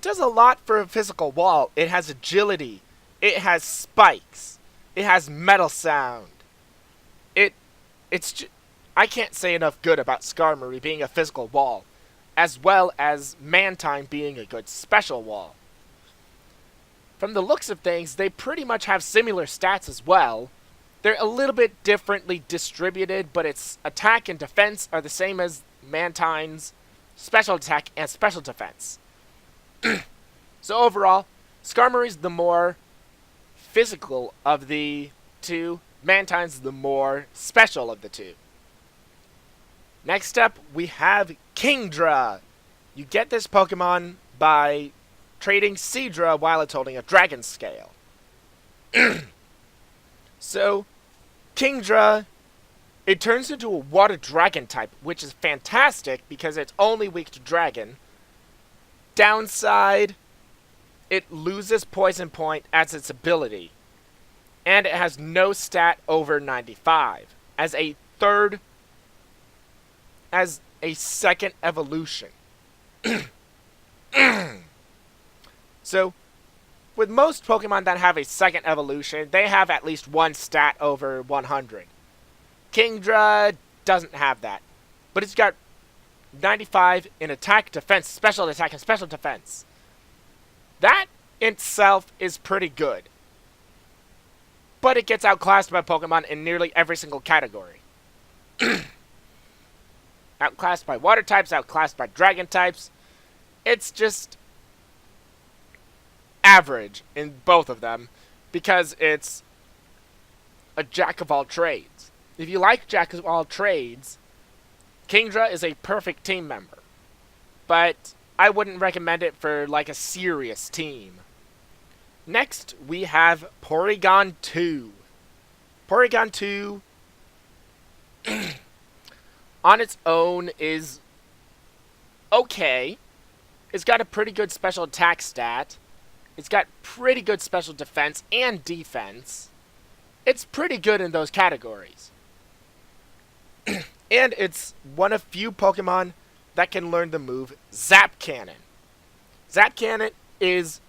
does a lot for a physical wall. It has agility. It has spikes. It has metal sound. I can't say enough good about Skarmory being a physical wall, as well as Mantine being a good special wall. From the looks of things, they pretty much have similar stats as well. They're a little bit differently distributed, but its attack and defense are the same as Mantine's special attack and special defense. So overall, Skarmory's the more physical of the two. Mantine's the more special of the two. Next up, we have Kingdra. You get this Pokemon by trading Seadra while it's holding a Dragon Scale. So, Kingdra, it turns into a Water Dragon type, which is fantastic because it's only weak to Dragon. Downside, it loses Poison Point as its ability. And it has no stat over 95 as a second evolution. So, with most Pokemon that have a second evolution, they have at least one stat over 100. Kingdra doesn't have that, but it's got 95 in attack, defense, special attack, and special defense. That in itself is pretty good. But it gets outclassed by Pokemon in nearly every single category. Outclassed by water types, outclassed by dragon types. It's just average in both of them because it's a jack of all trades. If you like jack of all trades, Kingdra is a perfect team member. But I wouldn't recommend it for like a serious team. Next, we have Porygon 2. Porygon 2 on its own is okay. It's got a pretty good special attack stat. It's got pretty good special defense and defense. It's pretty good in those categories. And it's one of few Pokemon that can learn the move Zap Cannon. Zap Cannon is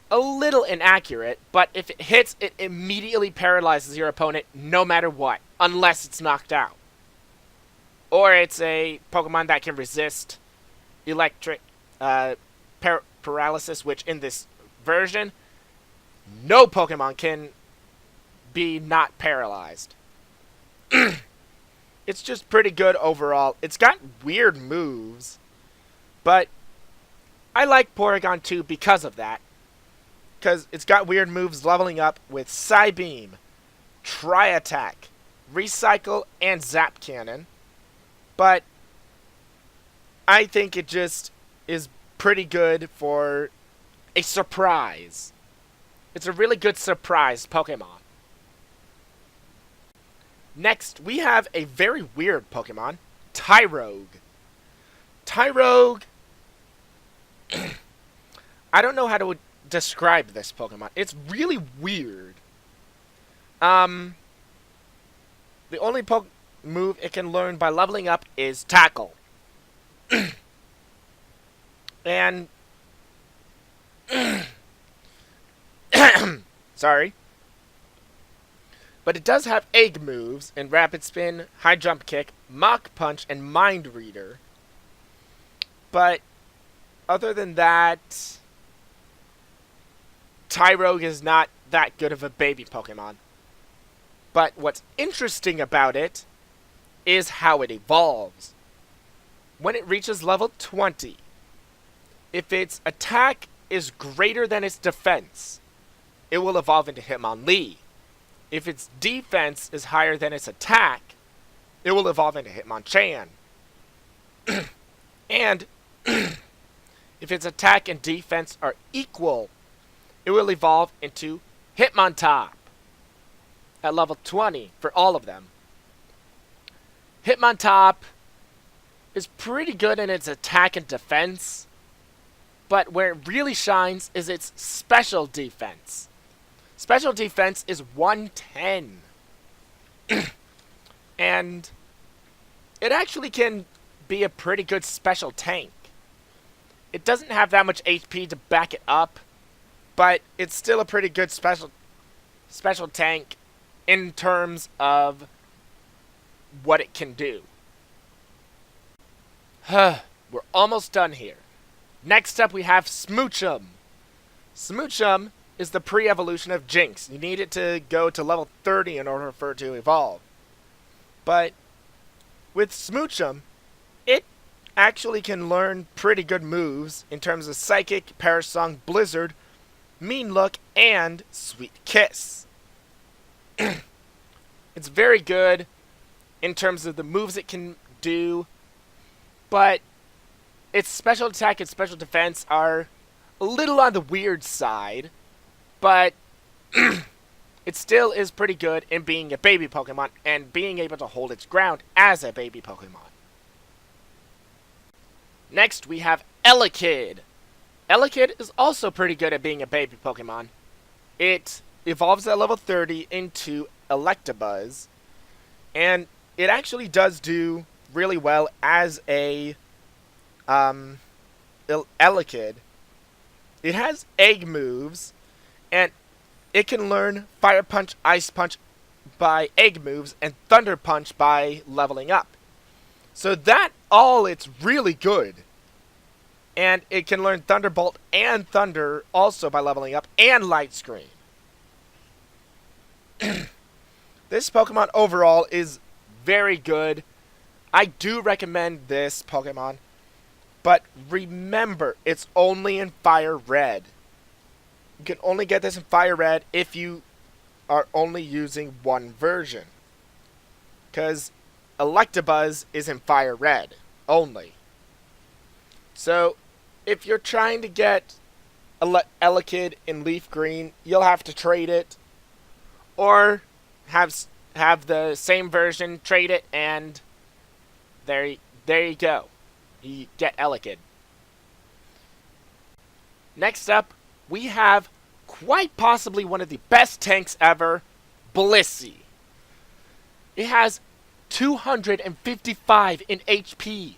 a little inaccurate, but if it hits, it immediately paralyzes your opponent no matter what, unless it's knocked out. Or it's a Pokemon that can resist electric paralysis, which in this version, no Pokemon can be not paralyzed. It's just pretty good overall. It's got weird moves, but I like Porygon 2 because of that. Because it's got weird moves leveling up with Psybeam, Tri-Attack, Recycle, and Zap Cannon. But I think it just is pretty good for a surprise. It's a really good surprise Pokemon. Next, we have a very weird Pokemon, Tyrogue. Tyrogue, I don't know how to describe this Pokemon. It's really weird. The only move it can learn by leveling up is Tackle. And sorry. But it does have egg moves in Rapid Spin, High Jump Kick, Mach Punch, and Mind Reader. But other than that, Tyrogue is not that good of a baby Pokemon. But what's interesting about it is how it evolves. When it reaches level 20, if its attack is greater than its defense, it will evolve into Hitmonlee. If its defense is higher than its attack, it will evolve into Hitmonchan. And if its attack and defense are equal, it will evolve into Hitmontop at level 20 for all of them. Hitmontop is pretty good in its attack and defense, but where it really shines is its special defense. Special defense is 110. And it actually can be a pretty good special tank. It doesn't have that much HP to back it up, but it's still a pretty good special tank in terms of what it can do. We're almost done here. Next up we have Smoochum. Smoochum is the pre-evolution of Jinx. You need it to go to level 30 in order for it to evolve. But with Smoochum, it actually can learn pretty good moves in terms of Psychic, Parasong, Blizzard, Mean Look, and Sweet Kiss. It's very good in terms of the moves it can do, but its special attack and special defense are a little on the weird side. But it still is pretty good in being a baby Pokemon and being able to hold its ground as a baby Pokemon. Next, we have Elekid. Elekid is also pretty good at being a baby Pokemon. It evolves at level 30 into Electabuzz, and it actually does do really well as a Elekid it has egg moves, and it can learn Fire Punch, Ice Punch by egg moves, and Thunder Punch by leveling up. So that all, it's really good. And it can learn Thunderbolt and Thunder also by leveling up, and Light Screen. This Pokemon overall is very good. I do recommend this Pokemon. But remember, it's only in Fire Red. You can only get this in Fire Red if you are only using one version. Because Electabuzz is in Fire Red only. So, if you're trying to get Elekid in Leaf Green, you'll have to trade it. Or have the same version, trade it, and there you go. You get Elekid. Next up, we have quite possibly one of the best tanks ever, Blissey. It has 255 in HP,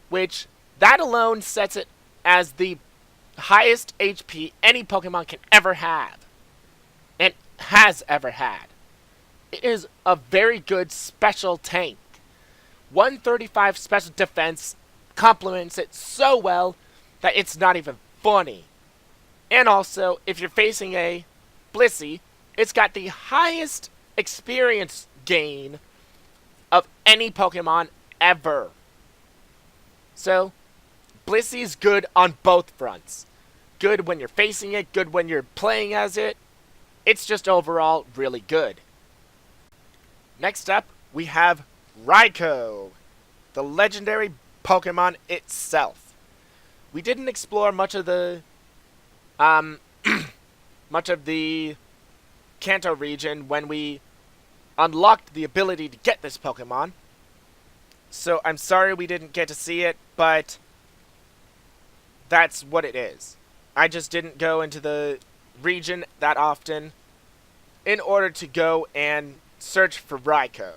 which that alone sets it as the highest HP any Pokemon can ever have, and has ever had. It is a very good special tank. 135 special defense complements it so well that it's not even funny. And also, if you're facing a Blissey, it's got the highest experience gain of any Pokemon ever. So, Blissey's good on both fronts. Good when you're facing it, good when you're playing as it. It's just overall really good. Next up, we have Raikou, the legendary Pokemon itself. We didn't explore much of the Kanto region when we unlocked the ability to get this Pokemon. So I'm sorry we didn't get to see it, but that's what it is. I just didn't go into the region that often in order to go and search for Raikou.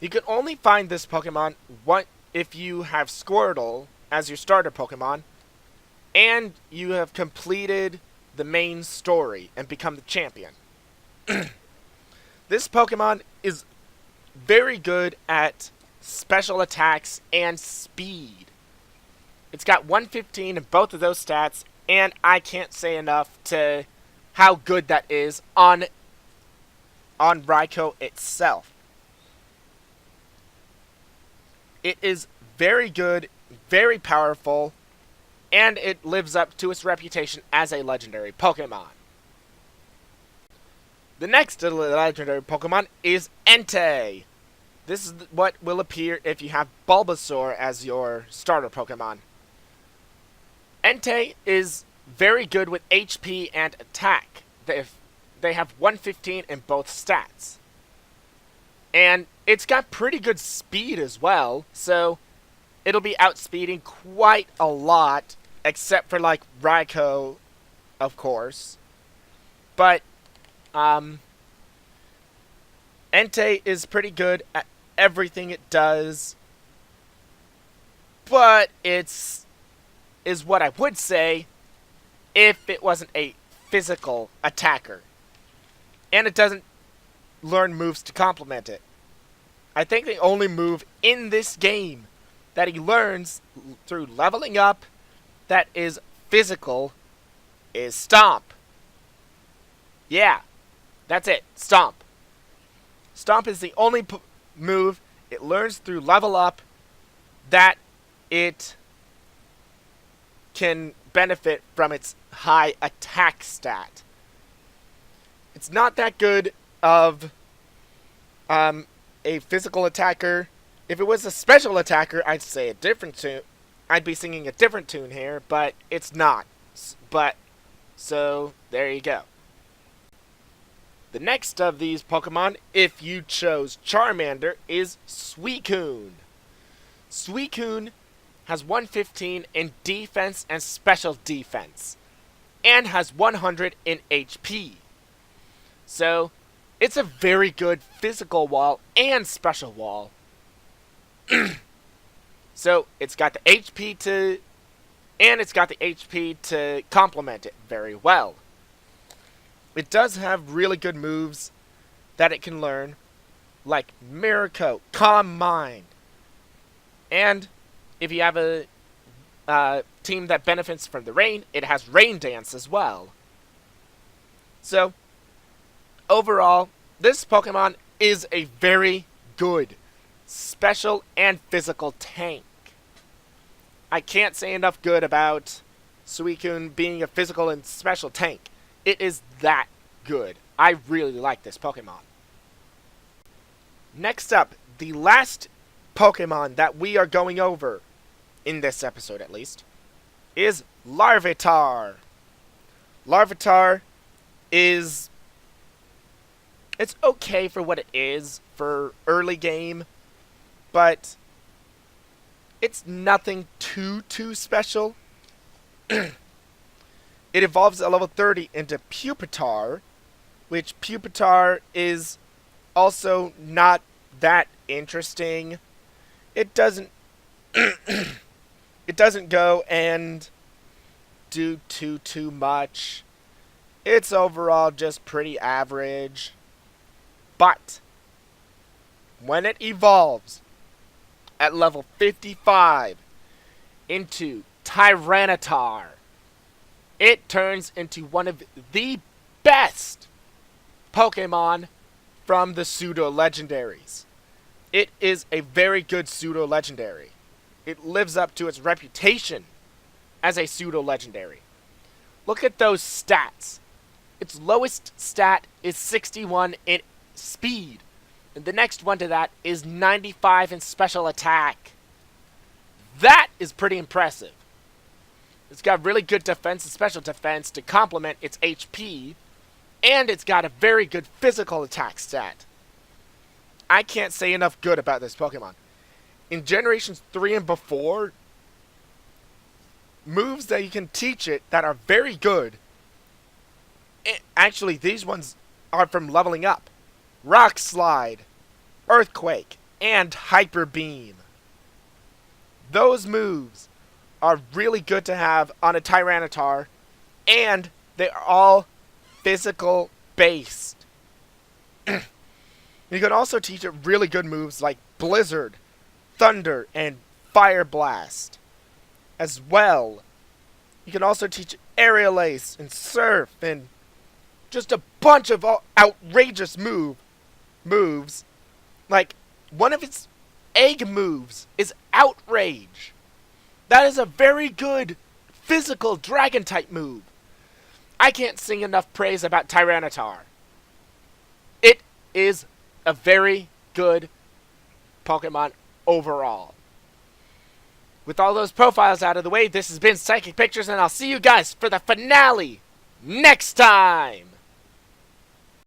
You can only find this Pokemon if you have Squirtle as your starter Pokemon, and you have completed the main story and become the champion. This Pokemon is very good at special attacks and speed. It's got 115 in both of those stats, and I can't say enough to how good that is on Raikou itself. It is very good, very powerful, and it lives up to its reputation as a legendary Pokemon. The next legendary Pokemon is Entei. This is what will appear if you have Bulbasaur as your starter Pokemon. Entei is very good with HP and attack. They have 115 in both stats. And it's got pretty good speed as well, so it'll be outspeeding quite a lot, except for like Raikou, of course. But Entei is pretty good at everything it does, but is what I would say if it wasn't a physical attacker. And it doesn't learn moves to complement it. I think the only move in this game that he learns through leveling up that is physical is Stomp. Yeah, that's it, Stomp. Stomp is the only move it learns through level up that it can benefit from its high attack stat. It's not that good of a physical attacker. If it was a special attacker, I'd say a different tune. I'd be singing a different tune here, but it's not. So there you go. The next of these Pokemon, if you chose Charmander, is Suicune. Suicune has 115 in defense and special defense, and has 100 in HP. So, it's a very good physical wall and special wall. So, it's got the HP to and it's got the HP to complement it very well. It does have really good moves that it can learn, like Mirror Coat, Calm Mind, and if you have a team that benefits from the rain, it has Rain Dance as well. So, overall, this Pokemon is a very good special and physical tank. I can't say enough good about Suicune being a physical and special tank. It is that good. I really like this Pokemon. Next up, the last Pokemon that we are going over, in this episode at least, is Larvitar. Larvitar is... it's okay for what it is for early game, but it's nothing too special. It evolves at level 30 into Pupitar, which Pupitar is also not that interesting. It doesn't it doesn't go and do too much. It's overall just pretty average. But when it evolves at level 55 into Tyranitar, it turns into one of the best Pokemon from the pseudo-legendaries. It is a very good pseudo-legendary. It lives up to its reputation as a pseudo-legendary. Look at those stats. Its lowest stat is 61 in speed, and the next one to that is 95 in special attack. That is pretty impressive. It's got really good defense and special defense to complement its HP, and it's got a very good physical attack stat. I can't say enough good about this Pokemon. In Generations 3 and before, moves that you can teach it that are very good, actually these ones are from leveling up. Rock Slide, Earthquake, and Hyper Beam. Those moves are really good to have on a Tyranitar, and they are all physical based. You can also teach it really good moves like Blizzard, Thunder, and Fire Blast. As well, you can also teach it Aerial Ace and Surf and just a bunch of outrageous moves. Like, one of its egg moves is Outrage. That is a very good physical dragon type move. I can't sing enough praise about Tyranitar. It is a very good Pokemon overall. With all those profiles out of the way, this has been Psychic Pictures, and I'll see you guys for the finale next time!